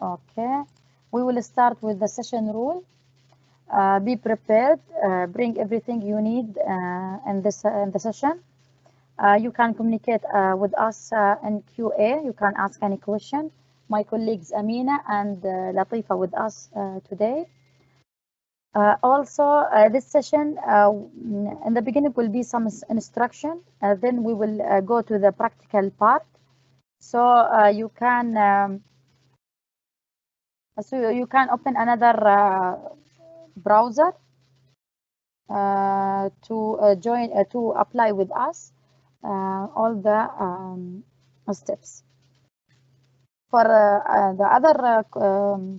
Okay, we will start with the session rule. Be prepared. Bring everything you need in the session. You can communicate with us in QA. You can ask any question. My colleagues Amina and Latifa with us today. Also, this session in the beginning will be some instruction. Then we will go to the practical part. So you can open another browser to apply with us all the steps. For the other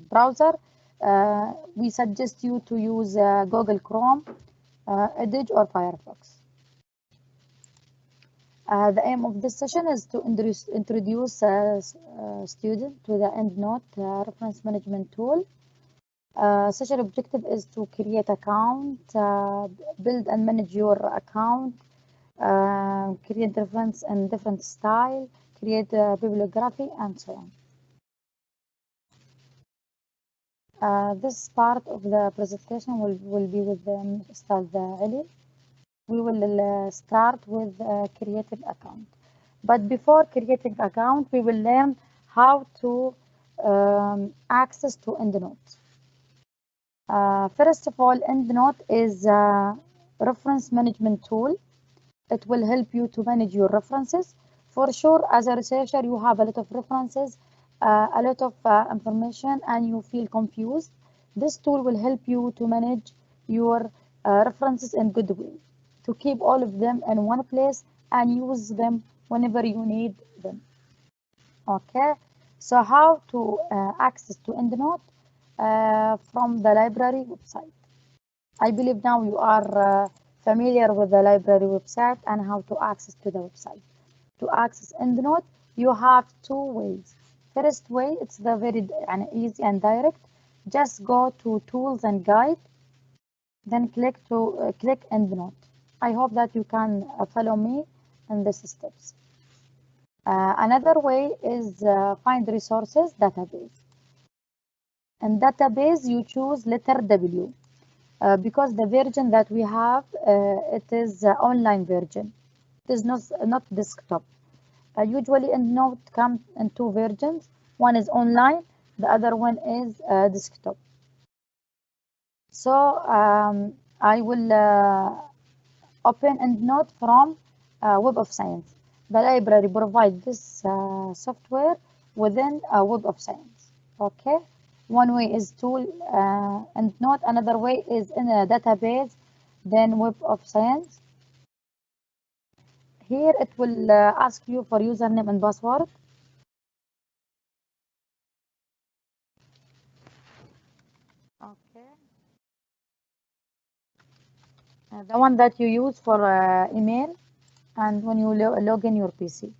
browser, we suggest you to use Google Chrome, Edge, or Firefox. The aim of this session is to introduce students to the EndNote reference management tool. Session objective is to create account, build and manage your account, create reference in different style, create bibliography, and so on. This part of the presentation will be with Ustad Ali. We will start with creating account. But before creating account, we will learn how to access to EndNote. First of all, EndNote is a reference management tool. It will help you to manage your references. For sure, as a researcher, you have a lot of references, a lot of information, and you feel confused. This tool will help you to manage your references in good way, to keep all of them in one place and use them whenever you need them. Okay, so how to access to EndNote from the library website. I believe now you are familiar with the library website and how to access to the website. To access EndNote, you have two ways. First way, it's the very easy and direct. Just go to Tools and Guide, then click EndNote. I hope that you can follow me in these steps. Another way is find resources database. In database, you choose letter W. Because the version that we have, it is online version. It is not desktop. Usually EndNote comes in two versions. One is online, the other one is desktop. So I will open EndNote from Web of Science. The library provides this software within Web of Science. Okay. One way is tool EndNote, another way is in a database, then Web of Science. Here it will ask you for username and password. Okay. The one that you use for email and when you log in your PC.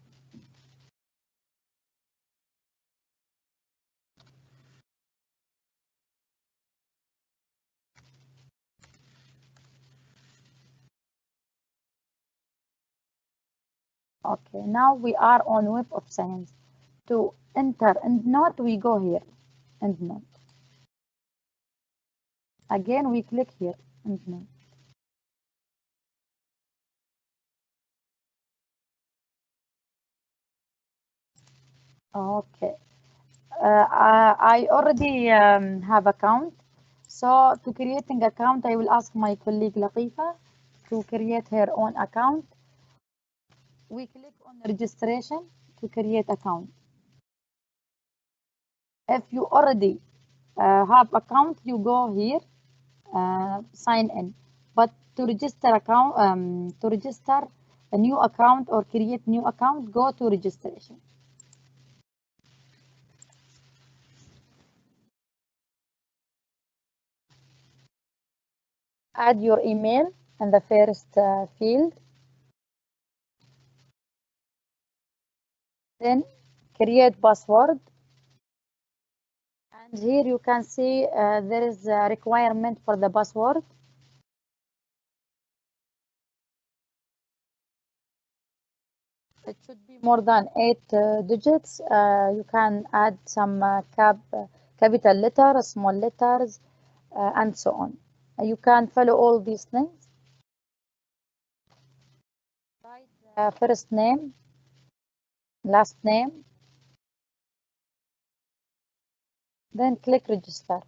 Okay, now we are on Web of Science. To enter EndNote, we go here, EndNote. Again, we click here, EndNote. Okay. I already have account. So to creating account, I will ask my colleague Latifa to create her own account. We click on registration to create account. If you already have account, you go here, sign in. But to register a new account or create new account, go to registration. Add your email in the first field. Then create password. And here you can see there is a requirement for the password. should be more than 8 digits. You can add some capital letters, small letters, and so on. You can follow all these things. Write the first name, last name, then click register.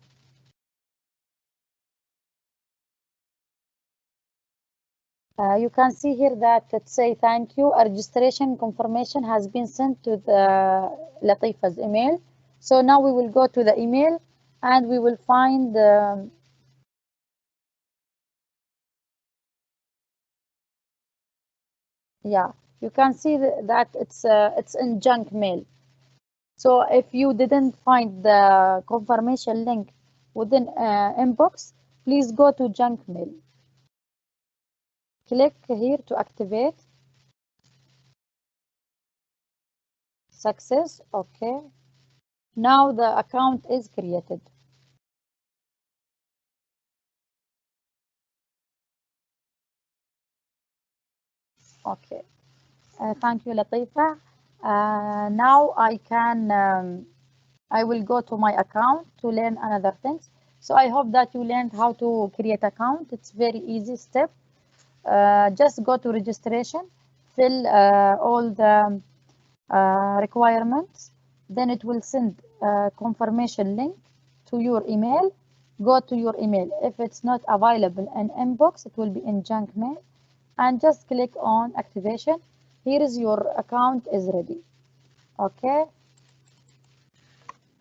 You can see here that it say thank you. A registration confirmation has been sent to the Latifa's email. So now we will go to the email and we will find yeah, you can see that it's in junk mail. So if you didn't find the confirmation link within inbox, please go to junk mail. Click here to activate. Success. Okay. Now the account is created. Okay. Thank you, Latifa. Now I will go to my account to learn another things. So I hope that you learned how to create account. It's very easy step. Just go to registration, fill all the requirements, then it will send a confirmation link to your email. Go to your email. If it's not available in inbox, it will be in junk mail, and just click on activation. Here is your account is ready. Okay,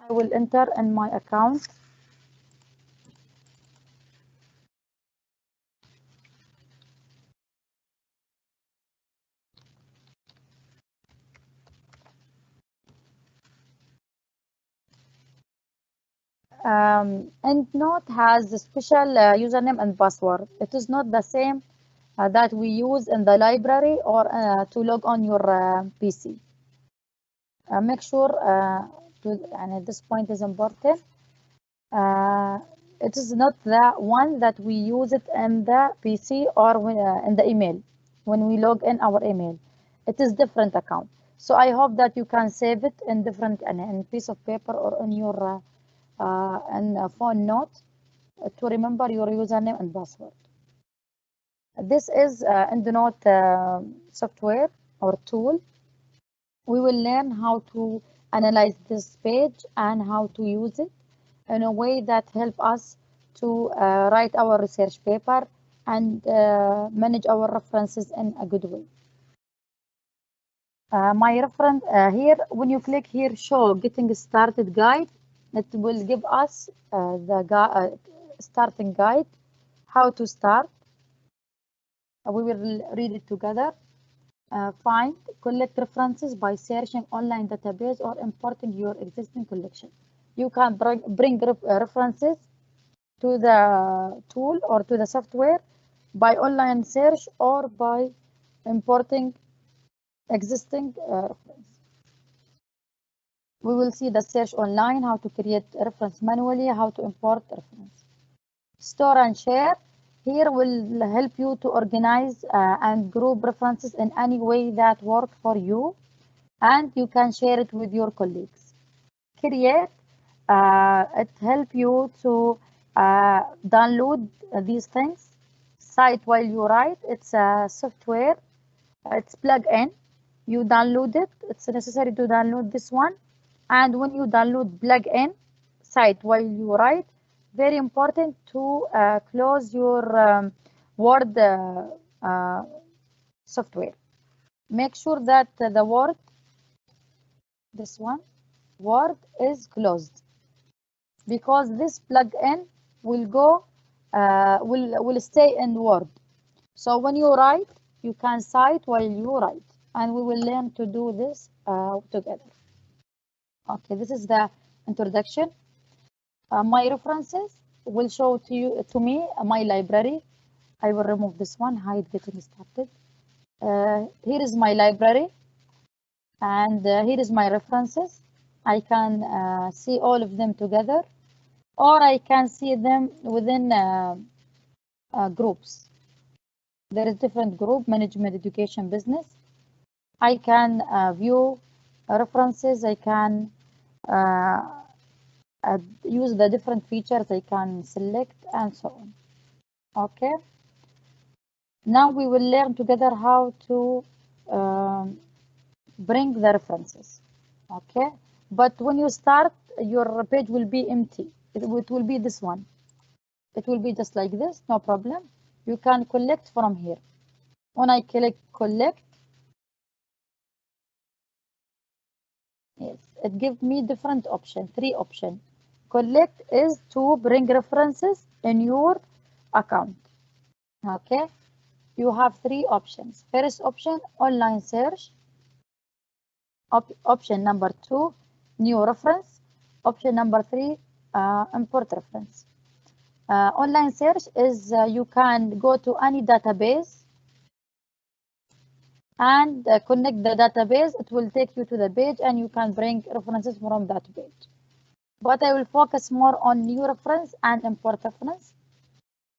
I will enter in my account. EndNote has a special username and password. It is not the same that we use in the library or to log on your PC. Make sure and at this point is important. It is not the one that we use it in the PC or in the email when we log in our email. It is different account. So I hope that you can save it in different in piece of paper or on your phone note to remember your username and password. This is EndNote software or tool. We will learn how to analyze this page and how to use it in a way that help us to write our research paper and manage our references in a good way. My reference here, when you click here, show getting started guide, it will give us the starting guide, how to start. We will read it together. Find, collect references by searching online database or importing your existing collection. You can bring references to the tool or to the software by online search or by importing existing reference. We will see the search online, how to create a reference manually, how to import reference. Store and share. Here will help you to organize and group references in any way that work for you, and you can share it with your colleagues. Create. It help you to download these things. Cite while you write. It's a software. It's plug-in. You download it. It's necessary to download this one. And when you download plug-in, cite while you write. Very important to close your Word software. Make sure that the Word, this one, Word is closed, because this plugin will go will stay in Word. So when you write, you can cite while you write, and we will learn to do this together. Okay, this is the introduction. My references will show to me my library. I will remove this one, hide getting started. Here is my library, and here is my references. I can see all of them together, or I can see them within groups. There is different group: management, education, business. I can view references. I can use the different features I can select and so on. Okay. Now we will learn together how to bring the references. Okay. But when you start, your page will be empty. It will be this one. It will be just like this, no problem. You can collect from here. When I click collect, yes, it gives me different option, three option. Collect is to bring references in your account. Okay, you have three options. First option, online search. Option number two, new reference. Option number three, import reference. Online search is you can go to any database and connect the database. It will take you to the page and you can bring references from that page. But I will focus more on new reference and import reference.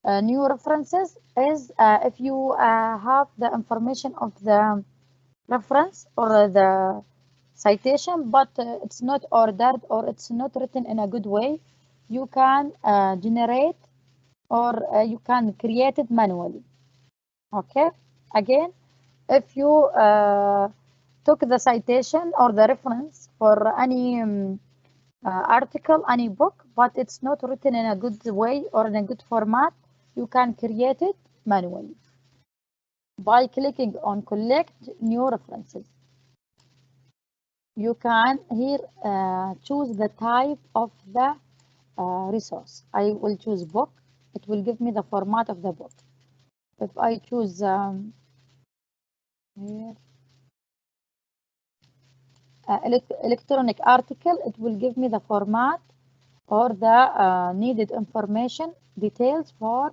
New references is if you have the information of the reference or the citation, but it's not ordered or it's not written in a good way, you can generate or you can create it manually. Okay, again, if you took the citation or the reference for any article, any book, but it's not written in a good way or in a good format, you can create it manually by clicking on collect new references. You can here choose the type of the resource. I will choose book. It will give me the format of the book. If I choose here, electronic article, it will give me the format or the needed information details for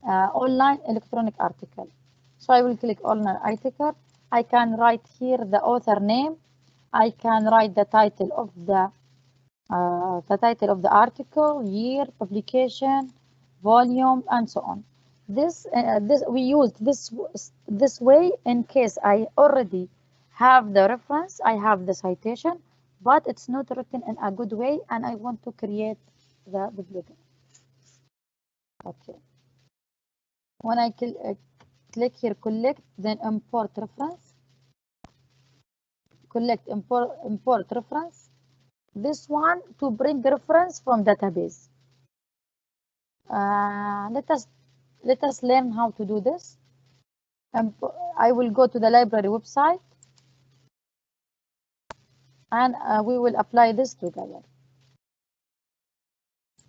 online electronic article. So I will click online article. I can write here the author name. I can write the title of the article, year, publication, volume, and so on. This we used this way in case I already have the reference, I have the citation, but it's not written in a good way, and I want to create the bibliography. Okay. When I click here, collect, then import reference. Collect, import reference. This one to bring reference from database. Let us learn how to do this. I will go to the library website and we will apply this together.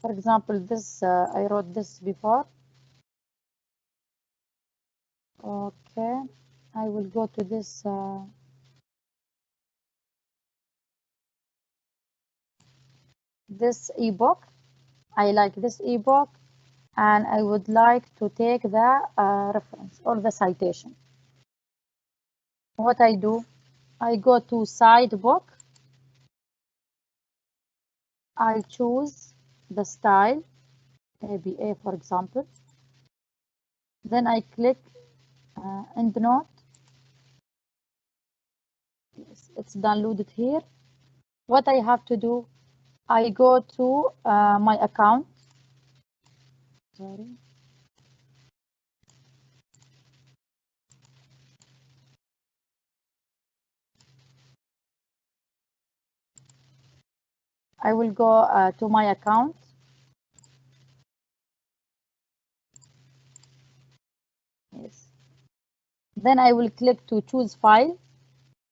For example, this I wrote this before. Okay, I will go to this this ebook. I like this ebook and I would like to take the reference or the citation. What I do, I go to side book. I choose the style, ABA for example. Then I click EndNote. Yes, it's downloaded here. What I have to do, I go to my account. Sorry. I will go to my account. Yes. Then I will click to choose file.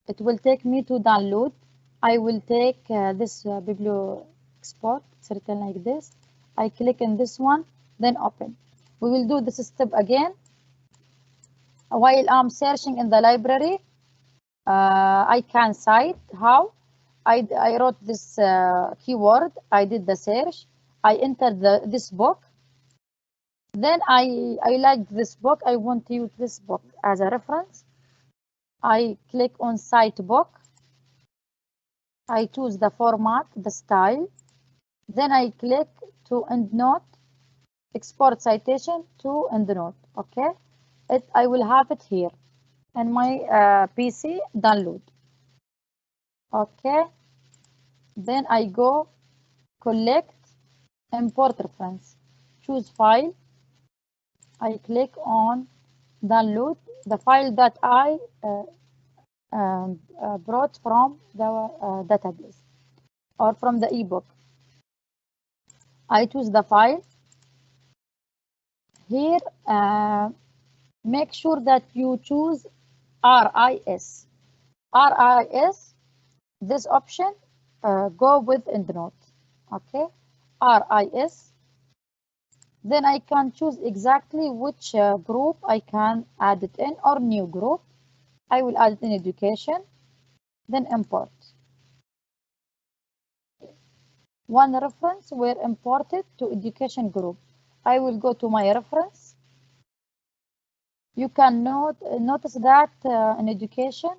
It will take me to download. I will take this biblio export. It's written like this. I click in this one, then open. We will do this step again. While I'm searching in the library, I can cite how. I wrote this keyword. I did the search. I entered this book. Then I like this book. I want to use this book as a reference. I click on cite book. I choose the format, the style. Then I click to EndNote, export citation to EndNote. Okay, I will have it here. in my PC, download. Okay, then I go collect, import reference, choose file. I click on download the file that I brought from the database or from the ebook. I choose the file. Here, make sure that you choose RIS. RIS, this option, go with EndNote. Okay, RIS. Then I can choose exactly which group I can add it in, or new group. I will add it in education, then import. One reference were imported to education group. I will go to my reference. You can notice that in education,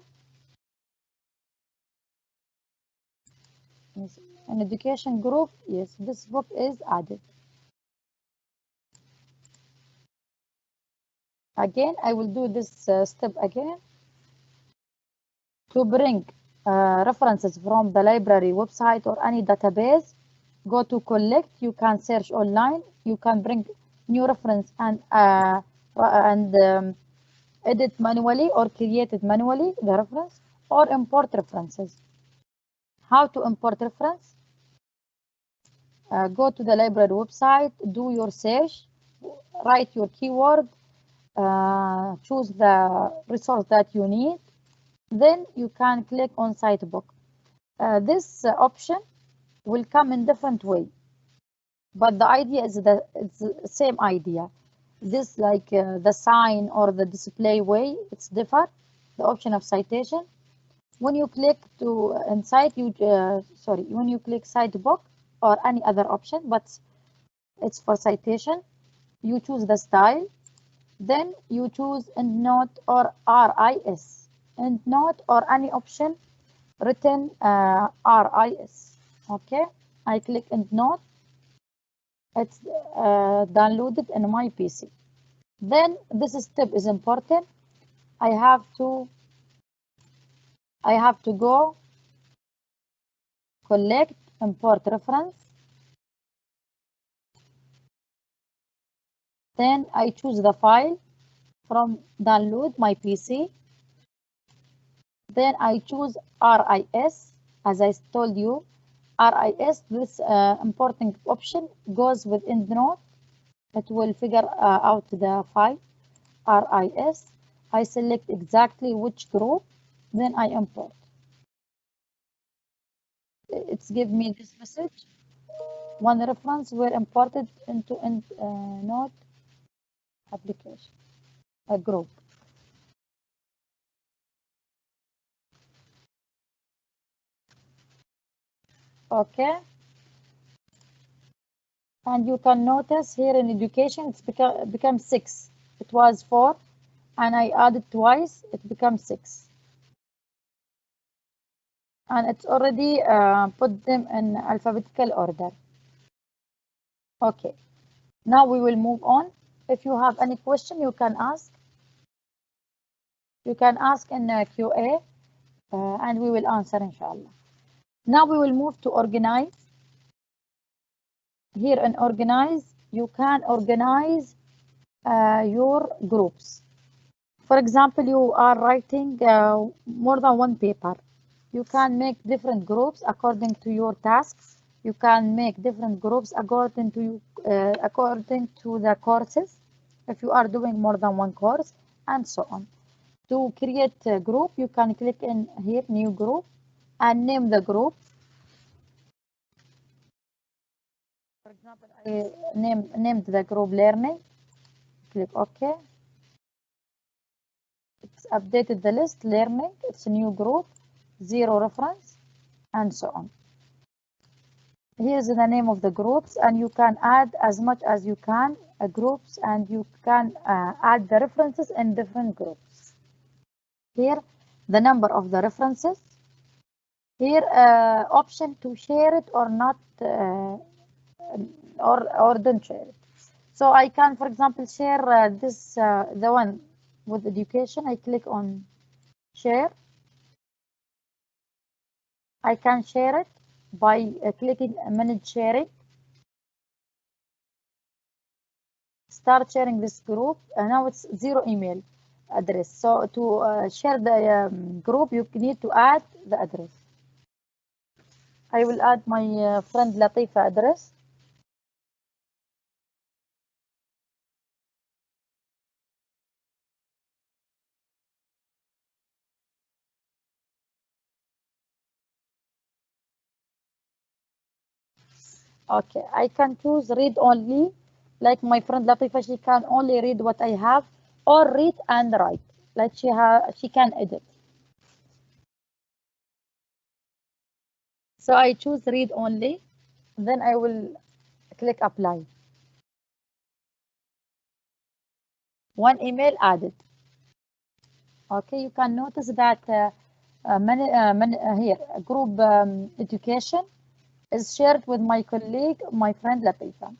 group, yes, this book is added. Again, I will do this step again. To bring references from the library website or any database, go to collect. You can search online. You can bring new reference and edit manually or create it manually, the reference, or import references. How to import reference? Go to the library website, do your search, write your keyword, choose the resource that you need. Then you can click on cite book. This option will come in different way, but the idea is it's the same idea. This like the sign or the display way, it's different. The option of citation. When you click to inside you, when you click cite book or any other option, but it's for citation, you choose the style. Then you choose EndNote or RIS. EndNote or any option written RIS. Okay, I click EndNote. It's downloaded in my PC. Then this step is important. I have to go collect, import reference. Then I choose the file from download my PC. Then I choose RIS. As I told you, RIS, this important option goes with EndNote. It will figure out the file RIS. I select exactly which group, then I import. It's give me this message. One reference were imported into EndNote application, a group. Okay. And you can notice here in education, it's become 6. It was 4, and I added twice, it becomes 6. And it's already put them in alphabetical order. Okay, now we will move on. If you have any question, you can ask. You can ask in QA, and we will answer, inshallah. Now we will move to organize. Here in organize, you can organize your groups. For example, you are writing more than one paper. You can make different groups according to your tasks. You can make different groups according to the courses, if you are doing more than one course, and so on. To create a group, you can click in here, new group, and name the group. For example, I named the group learning. Click OK. It's updated the list, learning. It's a new group, 0 reference, and so on. Here's the name of the groups, and you can add as much as you can groups, and you can add the references in different groups. Here, the number of the references. Here, option to share it or not, or don't share it. So I can, for example, share the one with education. I click on share. I can share it by clicking manage sharing. Start sharing this group. Now it's 0 email address. So to share the group, you need to add the address. I will add my friend Latifa address. Okay, I can choose read only. Like my friend Latifa, she can only read what I have, or read and write. Like she can edit. So I choose read only. Then I will click apply. One email added. Okay, you can notice that here group education is shared with my colleague, my friend Latifa.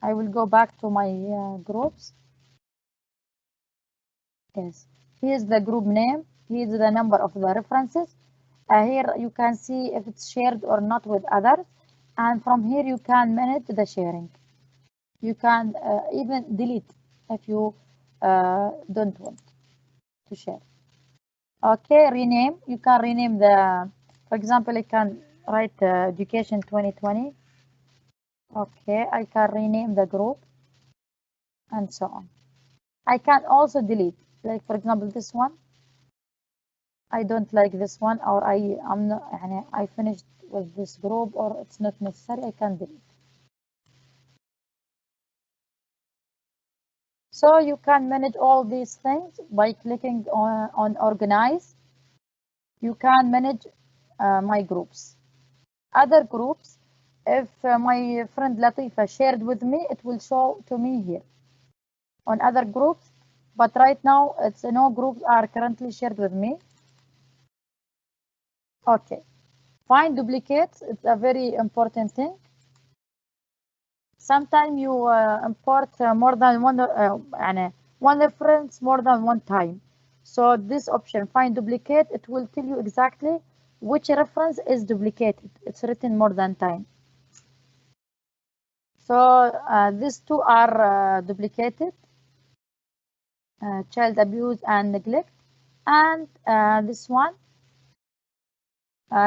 I will go back to my groups. Yes, here's the group name. Here's the number of the references. Here you can see if it's shared or not with others. And from here you can manage the sharing. You can even delete if you don't want to share. Okay, rename. You can rename the, for example, I can write education 2020. Okay, I can rename the group and so on. I can also delete, like for example, this one. I don't like this one, or I'm not, I finished with this group, or it's not necessary. I can delete. So you can manage all these things by clicking on organize. You can manage my groups. Other groups, if my friend Latifa shared with me, it will show to me here on other groups. But right now, it's no groups are currently shared with me. Okay, find duplicates. It's a very important thing. Sometimes you import more than one reference more than one time. So this option, find duplicate, it will tell you exactly which reference is duplicated. It's written more than time. So these two are duplicated, child abuse and neglect. And this one,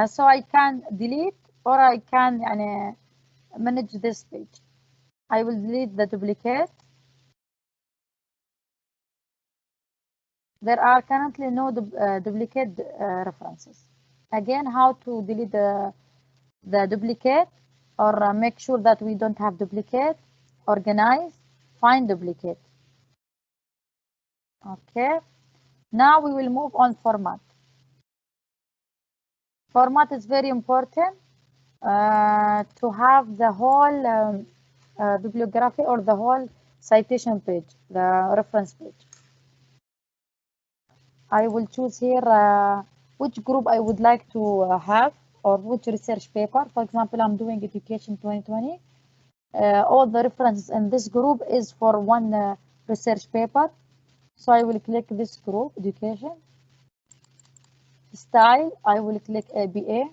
so I can delete, or I can manage this page. I will delete the duplicate. There are currently no duplicate references. Again, how to delete the duplicate, or make sure that we don't have duplicate. Organize, find duplicate. Okay. Now we will move on format. Format is very important to have the whole bibliography, or the whole citation page, the reference page. I will choose here which group I would like to have, or which research paper. For example, I'm doing Education 2020. All the references in this group is for one research paper. So I will click this group, Education. Style, I will click ABA.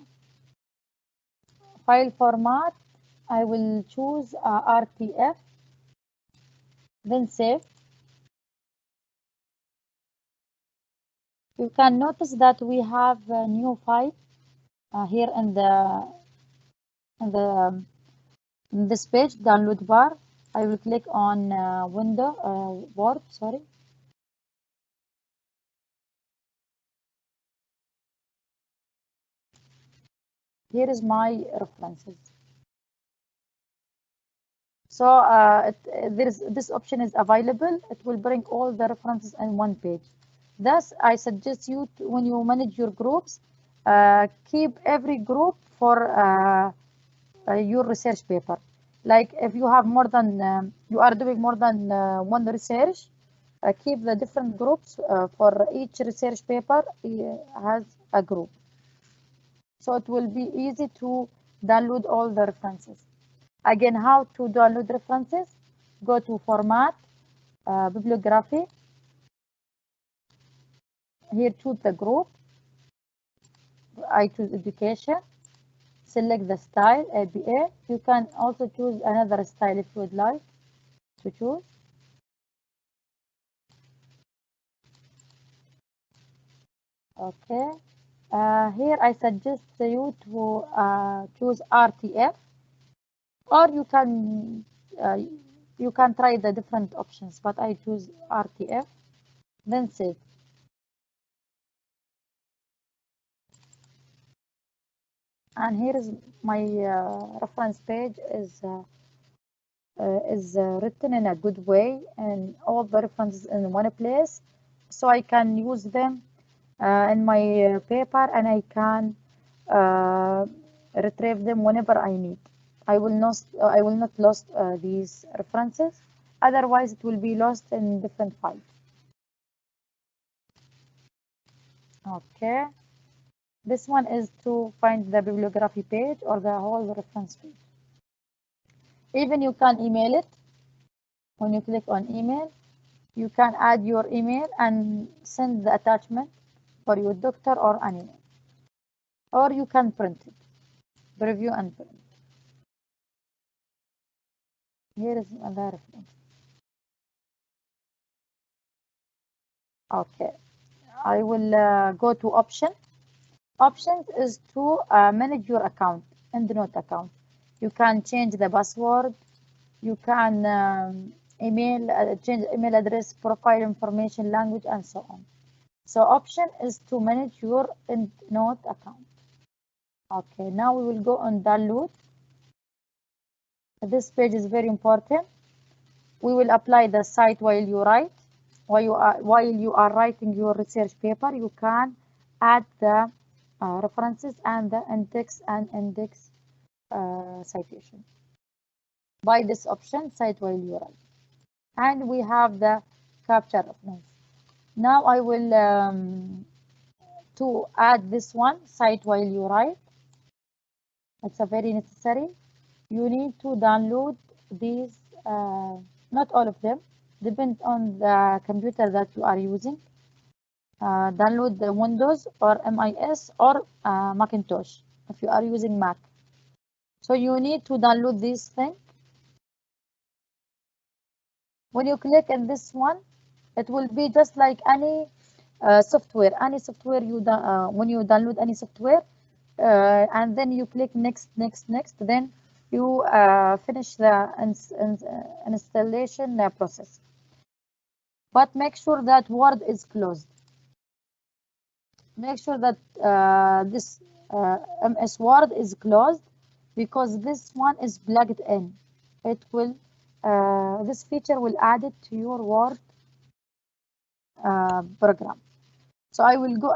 File format, I will choose RTF. Then save. You can notice that we have a new file here in this page, download bar. I will click on Word, sorry. Here is my references. So this option is available. It will bring all the references in one page. Thus, I suggest you to, when you manage your groups, keep every group for your research paper. Like if you have more than you are doing more than one research, keep the different groups for each research paper has a group. So it will be easy to download all the references. Again, how to download references? Go to format, bibliography, Here choose the group. I choose education. Select the style ABA. You can also choose another style if you would like to choose. Okay. Here I suggest you to choose RTF, or uh, you can try the different options, but I choose RTF. Then save. And here is my reference page is written in a good way and all the references in one place, so I can use them in my paper, and I can uh, retrieve them whenever I need. I will not lose these references, otherwise it will be lost in different files. Okay, this one is to find the bibliography page or the whole reference page. Even you can email it. When you click on email, you can add your email and send the attachment for your doctor or an email. Or you can print it, preview and print. Here is the reference. Okay, I will go to option. Options is to manage your account, EndNote account. You can change the password. You can change email address, profile information, language, and so on. So option is to manage your EndNote account. Okay, now we will go on download. This page is very important. We will apply the site while you write. While you are writing your research paper, you can add the references and the index citation by this option, cite while you write. And we have the capture reference. Now I will to add this one, cite while you write. It's a very necessary. You need to download these, not all of them, depend on the computer that you are using. Download the Windows or MIS or Macintosh if you are using Mac. So you need to download this thing. When you click on this one, it will be just like any software. Any software when you download any software, and then you click next, next, next, then you finish the installation process. But make sure that Word is closed. Make sure that this MS Word is closed, because this one is plugged in. It will this feature will add it to your Word program. So I will go.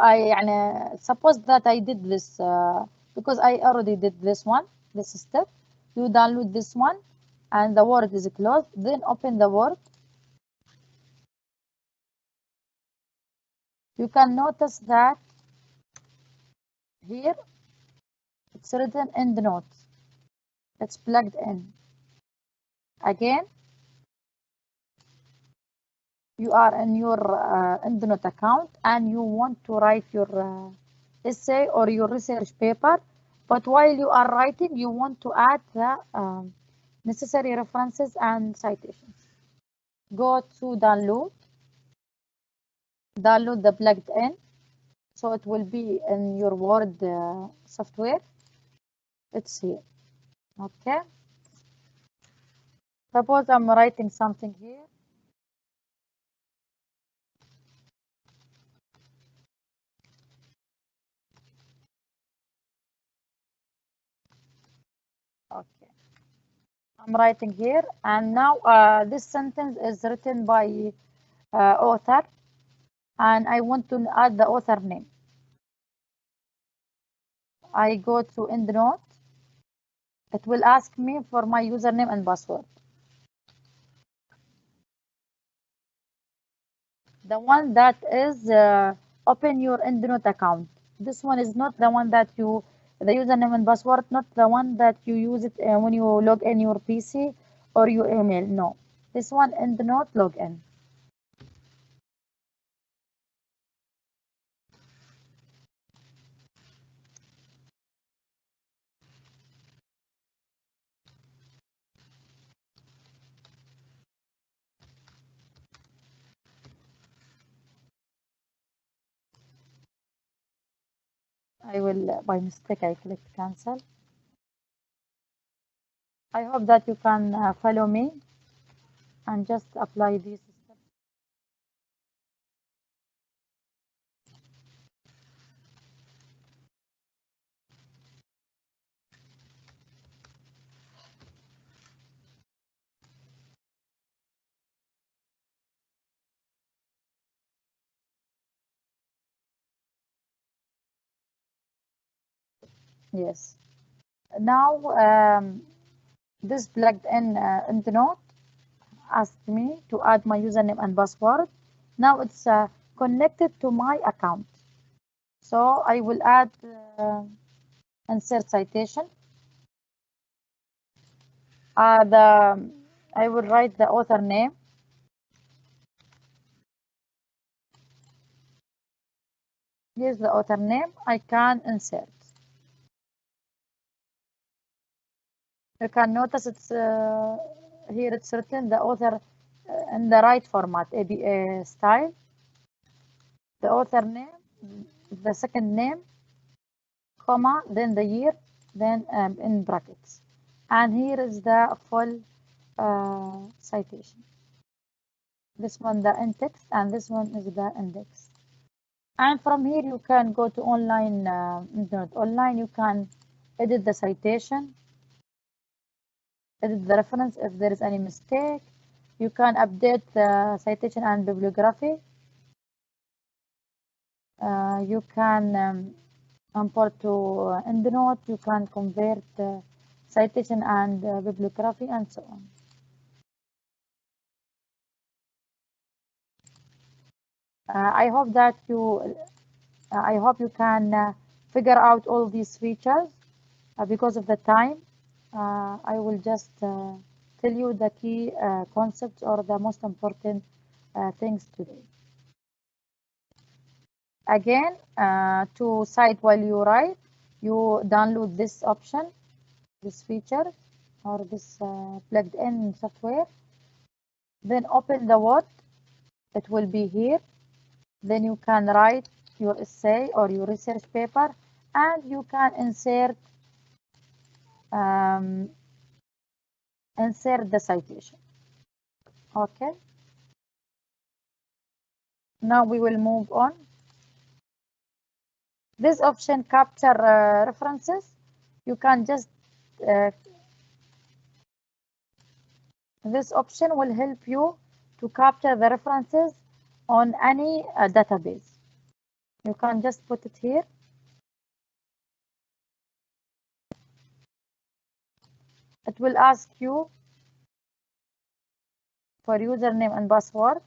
Suppose that I did this because I already did this one. This step. You download this one, and the Word is closed. Then open the Word. You can notice that here it's written EndNote. It's plugged in. Again, you are in your EndNote account and you want to write your essay or your research paper, but while you are writing, you want to add the necessary references and citations. Go to download the plugged in, so it will be in your Word software. It's here. Okay. Suppose I'm writing something here. Okay. I'm writing here, and now this sentence is written by author, and I want to add the author name. I go to EndNote. It will ask me for my username and password. The one that is open your EndNote account. This one is not the one that the username and password, not the one that you use it when you log in your PC or your email. No, this one EndNote login. I will, by mistake, I clicked cancel. I hope that you can follow me and just apply these steps. Yes. Now, this plugged in EndNote asked me to add my username and password. Now it's connected to my account. So I will add insert citation. I will write the author name. Here's the author name. I can insert. You can notice it's here it's written the author in the right format, ABA style. The author name, the second name, comma, then the year, then in brackets. And here is the full citation. This one the in-text and this one is the index. And from here you can go to online, online you can edit the citation, edit the reference if there is any mistake. You can update the citation and bibliography. You can import to EndNote. You can convert citation and bibliography and so on. I hope that I hope you can figure out all these features. Because of the time, I will just tell you the key concepts or the most important things today. Again, to cite while you write, you download this option, this feature, or this plugged in software. Then open the Word. It will be here. Then you can write your essay or your research paper, and you can insert the citation. Okay. Now we will move on. This option capture references. You can just this option will help you to capture the references on any database. You can just put it here. It will ask you for username and password.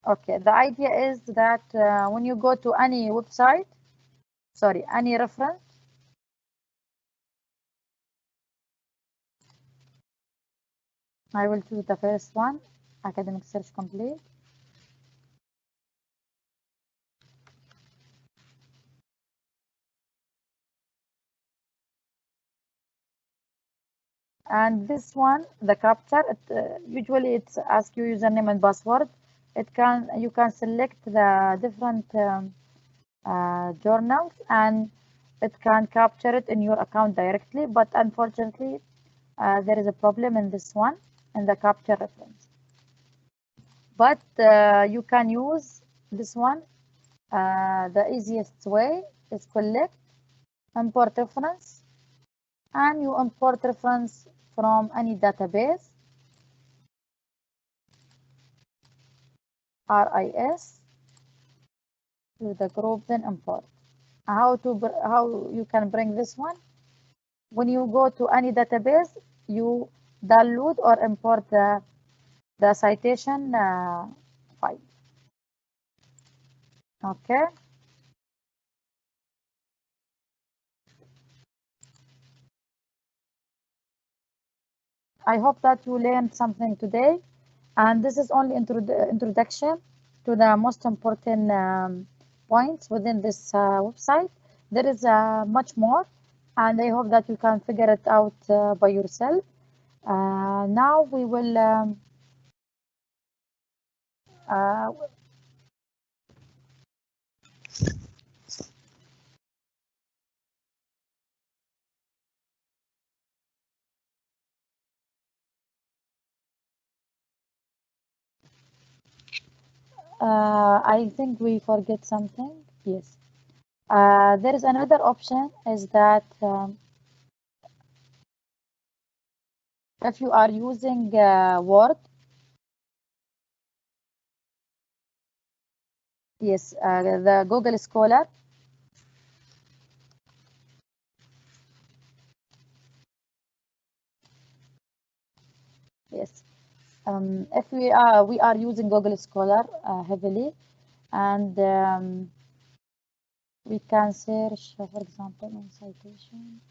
Okay, the idea is that when you go to any website, sorry, any reference, I will choose the first one, academic search complete. And this one, the capture, usually it's ask you username and password. You can select the different journals and it can capture it in your account directly. But unfortunately, there is a problem in this one, in the capture reference. But you can use this one. The easiest way is collect, import reference, and you import reference from any database, RIS, to the group, then import. How you can bring this one? When you go to any database, you download or import the citation file. Okay. I hope that you learned something today, and this is only introduction to the most important points within this website. There is much more, and I hope that you can figure it out by yourself. Now we will uh, I think we forget something. Yes. There is another option is that if you are using Word, yes, the Google Scholar, yes. If we are using Google Scholar heavily, and we can search, for example, in citation.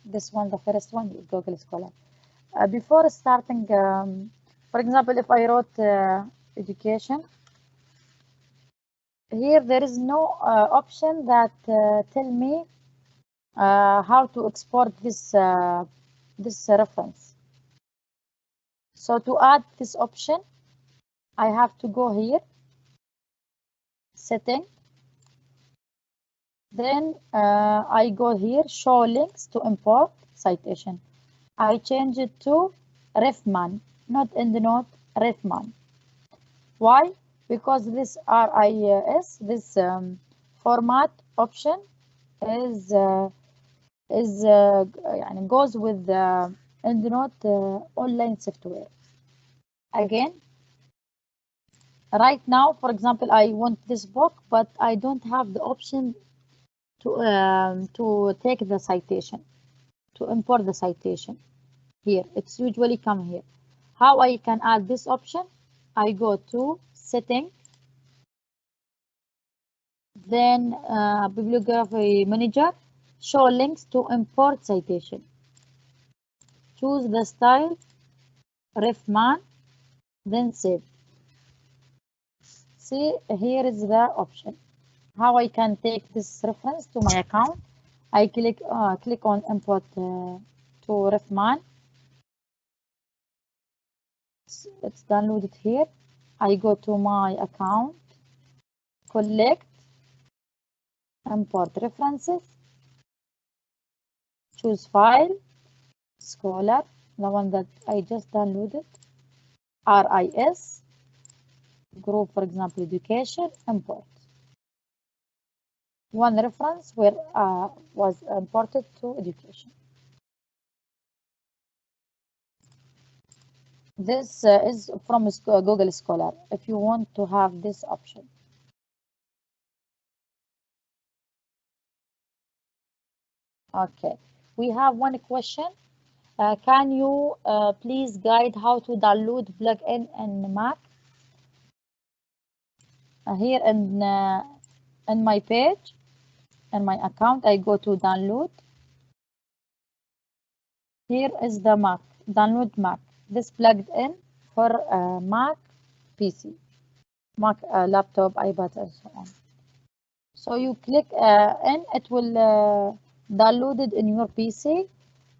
This one, the first one, is Google Scholar. Before starting, for example, if I wrote education, here there is no option that tell me how to export this reference. So to add this option, I have to go here, setting, then I go here, show links to import citation. I change it to refman, not EndNote, refman. Why? Because this RIS, this format option is goes with the EndNote online software. Again, right now, for example, I want this book, but I don't have the option to take the citation, to import the citation. Here, it's usually come here. How I can add this option? I go to setting, then bibliography manager, show links to import citation. Choose the style, refman, then save. See, here is the option. How I can take this reference to my account? I click on import to refman. It's downloaded here. I go to my account, collect, import references, choose file, Scholar, the one that I just downloaded, RIS, group, for example, education, import. One reference where was imported to education. This is from Google Scholar if you want to have this option. Okay, we have one question. Can you please guide how to download plugin in Mac? Here in my page, in my account, I go to download. Here is the Mac, download Mac. This plugged in for Mac PC, Mac laptop, iPad, and so on. So you click in, it will download it in your PC,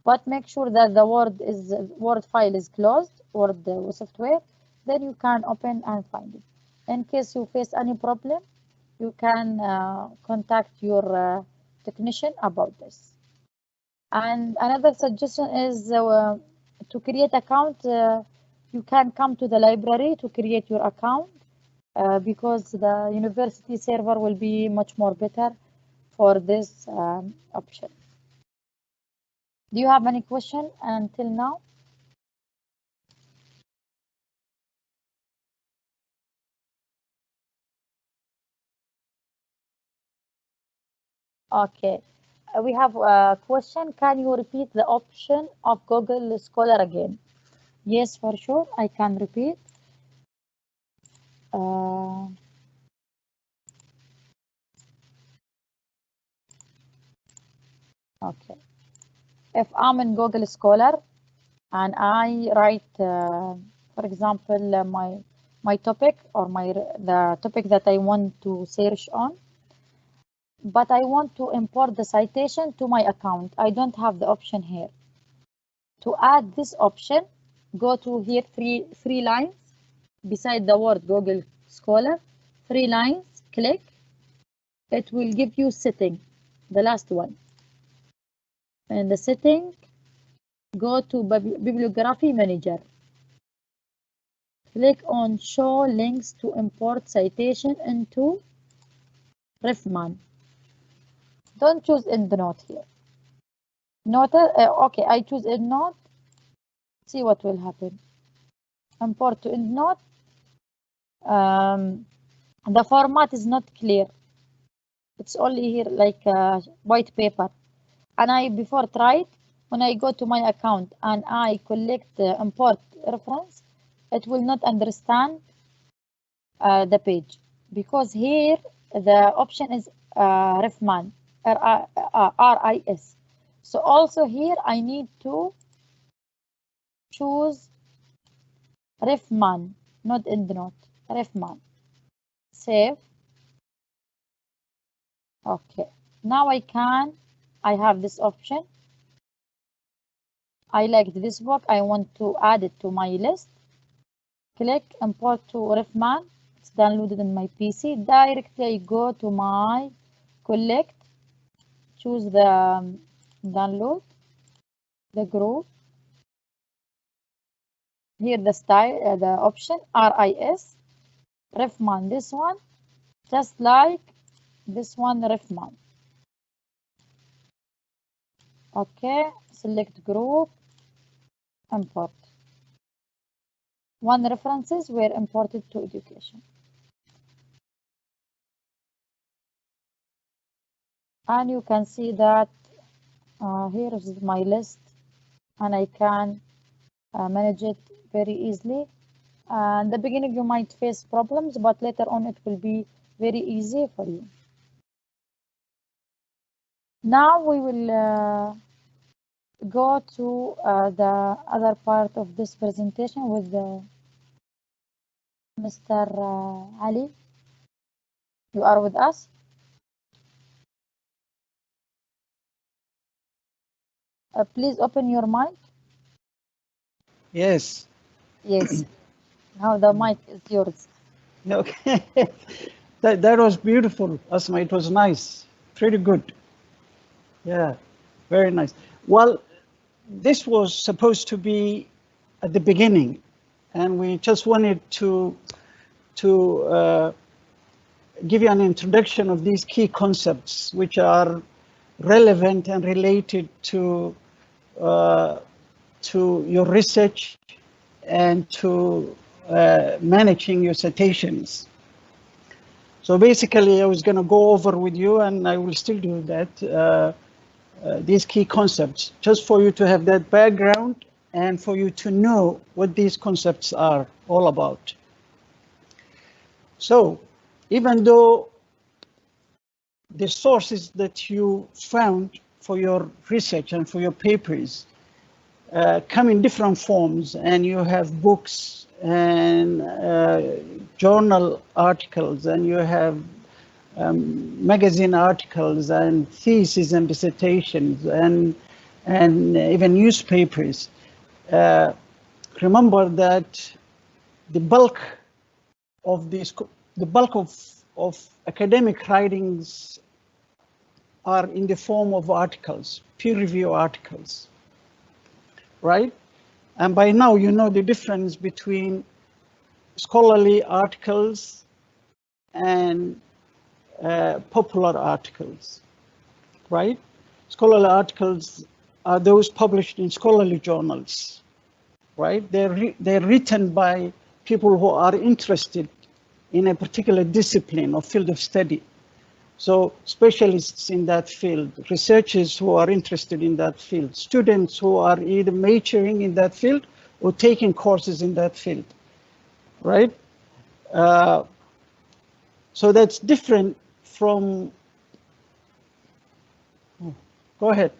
but make sure that the Word file is closed, Word software, then you can open and find it. In case you face any problem, you can contact your technician about this. And another suggestion is to create account. You can come to the library to create your account because the university server will be much more better for this option. Do you have any question until now? Okay. We have a question. Can you repeat the option of Google Scholar again? Yes, for sure. I can repeat. Uh, okay. If I'm in Google Scholar and I write, for example, my topic or the topic that I want to search on, but I want to import the citation to my account. I don't have the option here. To add this option, go to here three lines beside the word Google Scholar, 3 lines, click. It will give you setting, the last one. And the setting, go to Bibliography Manager. Click on Show Links to import citation into Refman. Don't choose EndNote here. Note, okay, I choose EndNote. See what will happen. Import to EndNote. The format is not clear. It's only here like white paper. And I before tried, when I go to my account and I collect import reference, it will not understand the page, because here the option is Refman, RIS. So also here I need to choose Refman, not EndNote, Refman. Save. Okay, now I have this option. I liked this book, I want to add it to my list. Click import to Refman. It's downloaded in my PC. Directly I go to my collect, choose the download, the group. Here the style, the option RIS, Refman, this one, just like this one, Refman. Okay, select group, import. One references were imported to education. And you can see that here is my list, and I can manage it very easily. In the beginning you might face problems, but later on it will be very easy for you. Now we will go to the other part of this presentation with Mr. Ali. You are with us? Please open your mic. Yes. Yes. Now the mic is yours. Okay. That was beautiful, Asma. It was nice. Pretty good. Yeah, very nice. Well, this was supposed to be at the beginning, and we just wanted to give you an introduction of these key concepts, which are relevant and related to your research and to managing your citations. So basically, I was going to go over with you, and I will still do that, these key concepts, just for you to have that background and for you to know what these concepts are all about. So even though the sources that you found for your research and for your papers come in different forms, and you have books and journal articles, and you have magazine articles and theses and dissertations and even newspapers. Remember that the bulk of academic writings are in the form of articles, peer review articles, right? And by now you know the difference between scholarly articles and popular articles, right? Scholarly articles are those published in scholarly journals, right? They're written by people who are interested in a particular discipline or field of study. So specialists in that field, researchers who are interested in that field, students who are either majoring in that field or taking courses in that field, right? So that's different from, go ahead.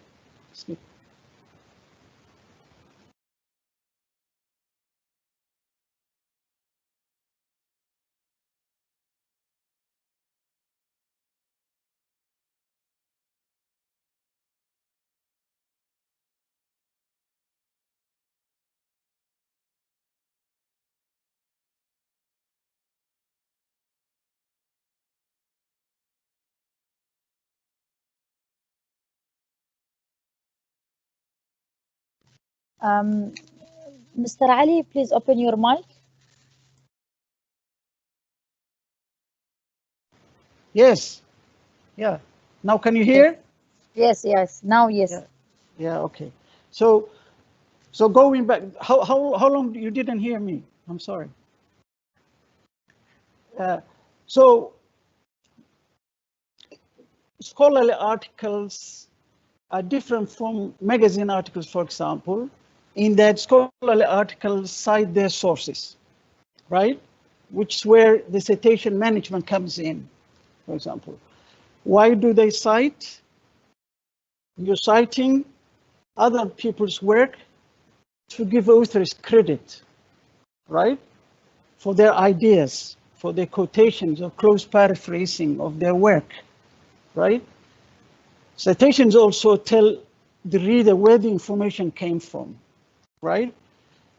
Mr. Ali, please open your mic. Yes. Yeah. Now can you hear? Yes, yes. Now, yes. Yeah. Yeah. Okay. So going back, how long you didn't hear me? I'm sorry. So scholarly articles are different from magazine articles, for example, in that scholarly articles cite their sources, right? Which is where the citation management comes in, for example. Why do they cite? You're citing other people's work to give authors credit, right? For their ideas, for their quotations or close paraphrasing of their work, right? Citations also tell the reader where the information came from, right?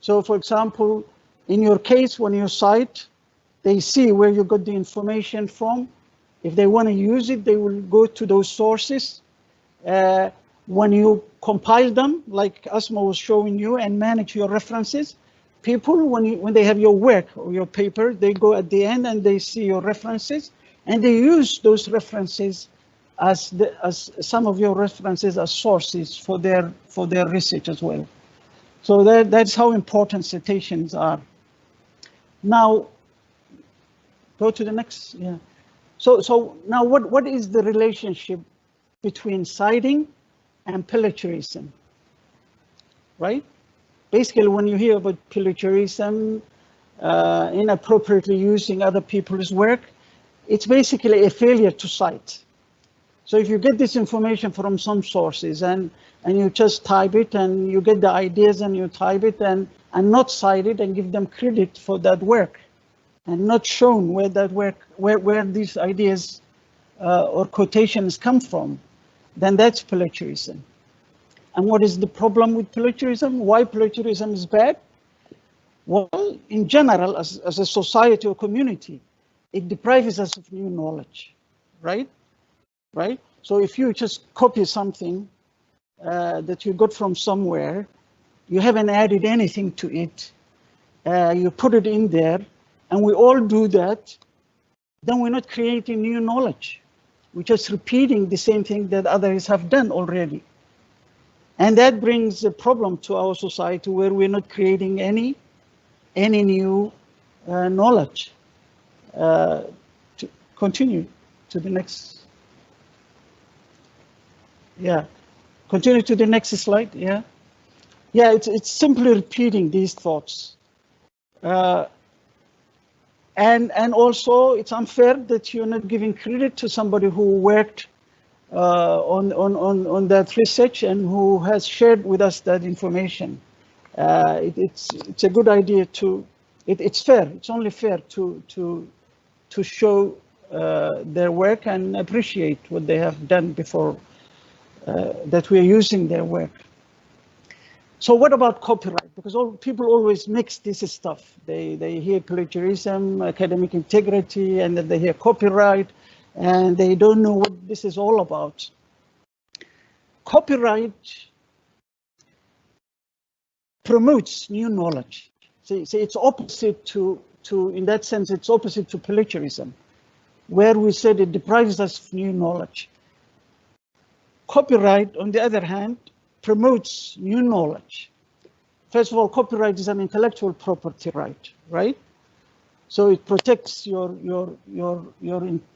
So for example, in your case, when you cite, they see where you got the information from. If they want to use it, they will go to those sources. When you compile them, like Asma was showing you, and manage your references, people, when they have your work or your paper, they go at the end and they see your references, and they use those references as some of your references as sources for their research as well. So that's how important citations are. Now, go to the next. Yeah. So now, what is the relationship between citing and plagiarism? Right? Basically, when you hear about plagiarism, inappropriately using other people's work, it's basically a failure to cite. So if you get this information from some sources and you just type it and you get the ideas and you type it and not cite it and give them credit for that work and not shown where that work, where these ideas or quotations come from, then that's plagiarism. And what is the problem with plagiarism? Why plagiarism is bad? Well, in general, as a society or community, it deprives us of new knowledge, right? Right? So if you just copy something that you got from somewhere, you haven't added anything to it, you put it in there, and we all do that, then we're not creating new knowledge. We're just repeating the same thing that others have done already. And that brings a problem to our society where we're not creating any new knowledge. To continue to the next. Yeah, continue to the next slide. Yeah, yeah. It's simply repeating these thoughts, and also it's unfair that you're not giving credit to somebody who worked on that research and who has shared with us that information. It's a good idea to. It's fair. It's only fair to show their work and appreciate what they have done before. That we are using their work. So what about copyright? Because people always mix this stuff. They hear plagiarism, academic integrity, and then they hear copyright, and they don't know what this is all about. Copyright promotes new knowledge. See, it's opposite to, in that sense, it's opposite to plagiarism, where we said it deprives us of new knowledge. Copyright, on the other hand, promotes new knowledge. First of all, copyright is an intellectual property right, right? So it protects your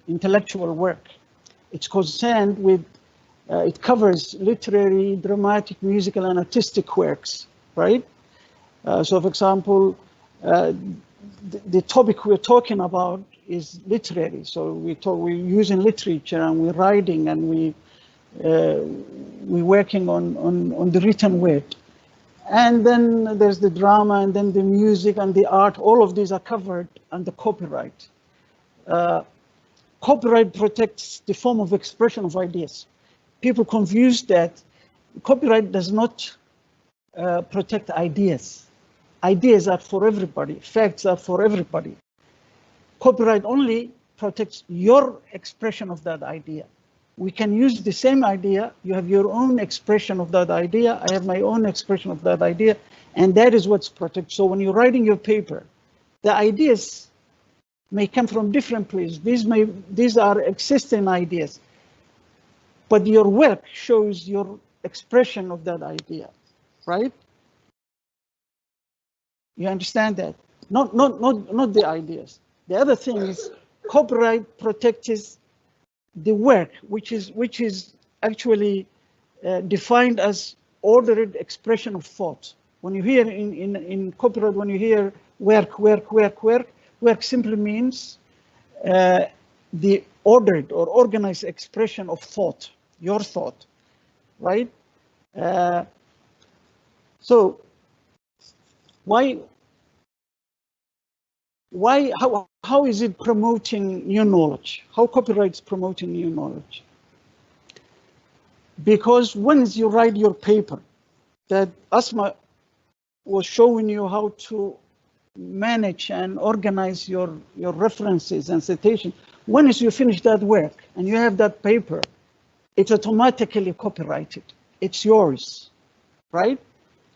intellectual work. It's concerned with, it covers literary, dramatic, musical, and artistic works, right? So for example, the topic we're talking about is literary. So we're using literature and we're writing and we're working on the written word. And then there's the drama and then the music and the art. All of these are covered under copyright. Copyright protects the form of expression of ideas. People confuse that. Copyright does not protect ideas. Ideas are for everybody. Facts are for everybody. Copyright only protects your expression of that idea. we can use the same idea. You have your own expression of that idea. I have my own expression of that idea. And that is what's protected. So when you're writing your paper, the ideas may come from different places. These are existing ideas. But your work shows your expression of that idea, right? You understand that? Not the ideas. The other thing is copyright protects the work, which is actually defined as ordered expression of thought. When you hear in copyright, when you hear work simply means the ordered or organized expression of thought, your thought, right? So how is it promoting new knowledge? How copyright is promoting new knowledge? Because once you write your paper, that Asma was showing you how to manage and organize your references and citation. Once you finish that work and you have that paper, it's automatically copyrighted. It's yours, right?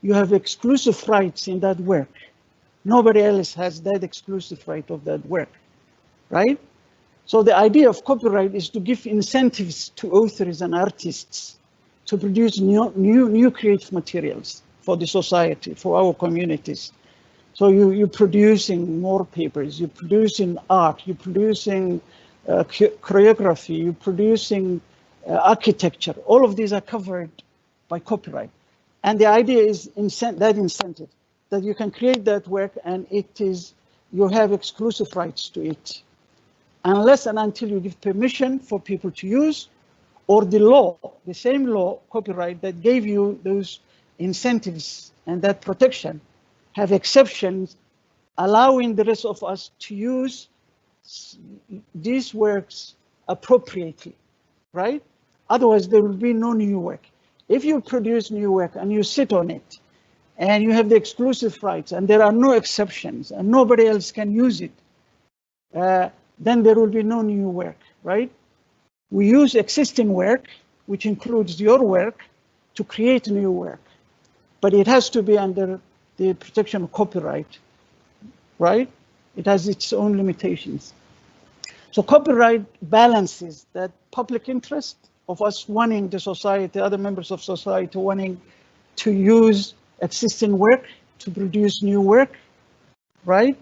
You have exclusive rights in that work. Nobody else has that exclusive right of that work, right? So the idea of copyright is to give incentives to authors and artists to produce new creative materials for the society, for our communities. So you're producing more papers, you're producing art, you're producing choreography, you're producing architecture. All of these are covered by copyright. And the idea is that incentive, that you can create that work and you have exclusive rights to it. Unless and until you give permission for people to use, or the same law, copyright, that gave you those incentives and that protection, have exceptions allowing the rest of us to use these works appropriately, right? Otherwise, there will be no new work. If you produce new work and you sit on it, and you have the exclusive rights, and there are no exceptions, and nobody else can use it, then there will be no new work, right? We use existing work, which includes your work, to create new work. But it has to be under the protection of copyright, right? It has its own limitations. So copyright balances that public interest of us wanting the society, other members of society wanting to use existing work to produce new work, right?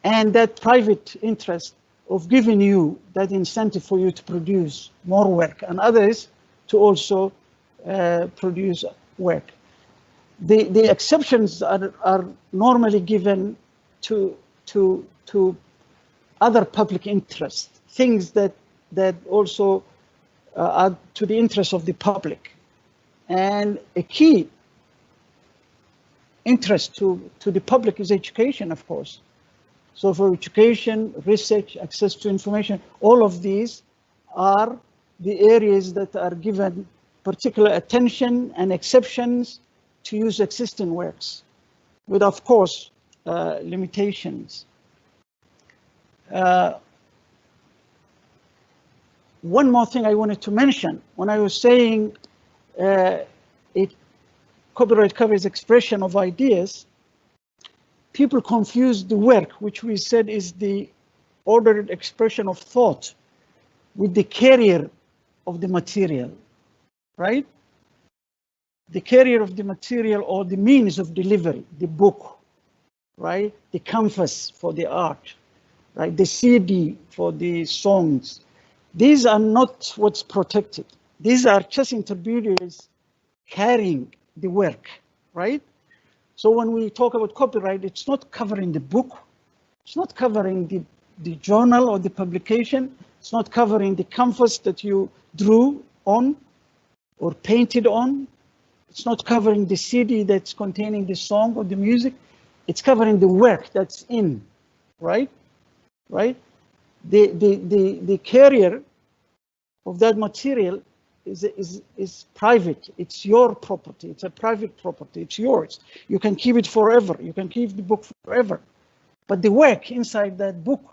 And that private interest of giving you that incentive for you to produce more work and others to also produce work. The exceptions are normally given to other public interests, things that also are to the interest of the public. And a key interest to the public is education, of course. So for education, research, access to information, all of these are the areas that are given particular attention and exceptions to use existing works, with, of course, limitations. One more thing I wanted to mention, when I was saying copyright covers expression of ideas, people confuse the work, which we said is the ordered expression of thought, with the carrier of the material, right? The carrier of the material, or the means of delivery, the book, right? The canvas for the art, right? The CD for the songs. These are not what's protected. These are just intermediaries carrying the work, right? So when we talk about copyright, it's not covering the book, it's not covering the journal or the publication, it's not covering the canvas that you drew on or painted on, it's not covering the CD that's containing the song or the music, it's covering the work that's in, right? Right? The carrier of that material is private. It's your property. It's a private property. It's yours. You can keep it forever. You can keep the book forever. But the work inside that book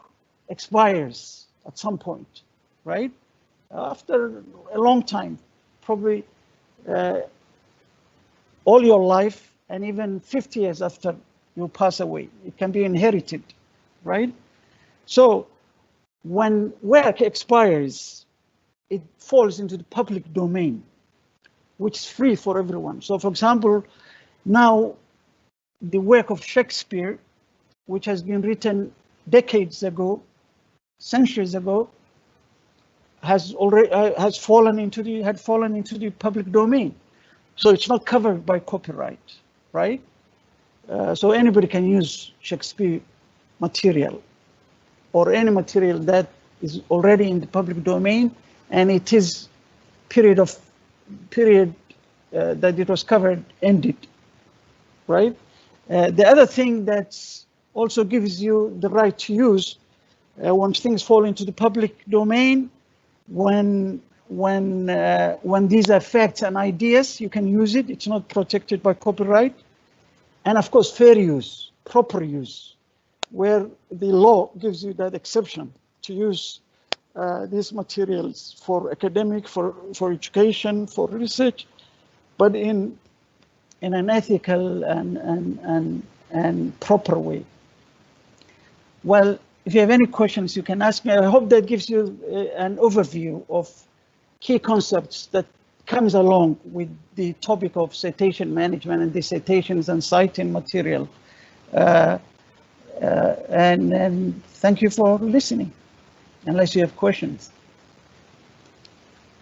expires at some point, right? after a long time, probably all your life, and even 50 years after you pass away. It can be inherited, right? So when work expires, it falls into the public domain, which is free for everyone. So for example, now the work of Shakespeare, which has been written decades ago, centuries ago, had fallen into the public domain. So it's not covered by copyright, right? So anybody can use Shakespeare material or any material that is already in the public domain, and it is period that it was covered ended, right? The other thing that also gives you the right to use when things fall into the public domain, when these are facts and ideas, you can use it. It's not protected by copyright. And of course, fair use, proper use, where the law gives you that exception to use these materials for academic, for education, for research, but in an ethical and proper way. Well, if you have any questions, you can ask me. I hope that gives you an overview of key concepts that comes along with the topic of citation management and the citations and citing material. And thank you for listening, unless you have questions.